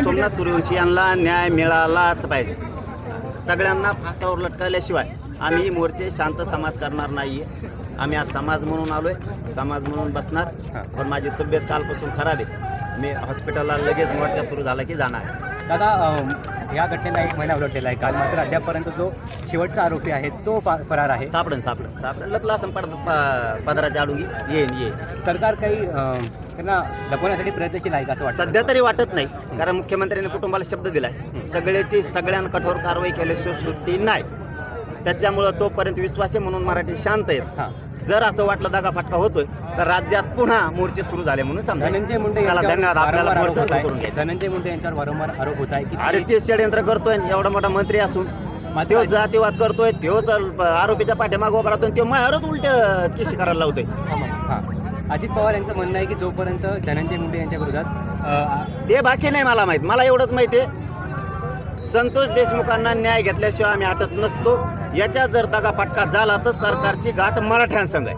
सोमनाथ सूर्यवंशी यांना न्याय मिळालाच पाहिजे. सगळ्यांना फासावर लटकवल्याशिवाय आम्ही मोर्चे शांत समाज करणार नाहीये. आम्ही आज समाज म्हणून आलोय, समाज म्हणून बसणार. पण माझी तब्येत कालपासून खराब आहे. मी हॉस्पिटलला लगेच मोर्चा सुरू झाला की जाणार आहे. दादा, या घटनेला 1 महिना उलटलेला आहे. काल मात्र अद्यापपर्यंत जो शेवटचा आरोपी आहे तो फरार आहे. सापडन लपला असं पदराच्या अडुगी येईन. सरकार काही त्यांना लपवण्यासाठी प्रयत्नशील आहे का असं वाटतं? सध्या तरी वाटत नाही, कारण मुख्यमंत्र्यांनी कुटुंबाला शब्द दिलाय सगळ्यांना कठोर कारवाई केल्याशिवाय सुट्टी नाही. त्याच्यामुळं तोपर्यंत विश्वास आहे म्हणून मराठी शांत आहेत. जर असं वाटलं दगाफटका होतोय तर राज्यात पुन्हा मोर्चे सुरू झाले म्हणून समजा. धनंजय मुंडे धन्यवाद. आपल्याला मोर्चा सुरू करून घ्यायचा. धनंजय मुंडे यांच्यावर वारंवार आरोप होत आहे की अरे ते षडयंत्र करतोय, एवढा मोठा मंत्री असून तो जातीवाद करतोय, तोच आरोपीच्या पाठीमागे उभा राहतोय, तो मायावरच उलट केशी करायला लावतोय. अजित पवार यांचं म्हणणं आहे की जोपर्यंत धनंजय मुंडे यांच्या विरोधात ते बाकी नाही मला माहित. मला एवढंच माहिती आहे, संतोष देशमुखांना न्याय घेतल्याशिवाय आम्ही हटत नसतो. याच्या जर दगाफटका झाला तर सरकारची गाठ मराठ्यांसंग आहे.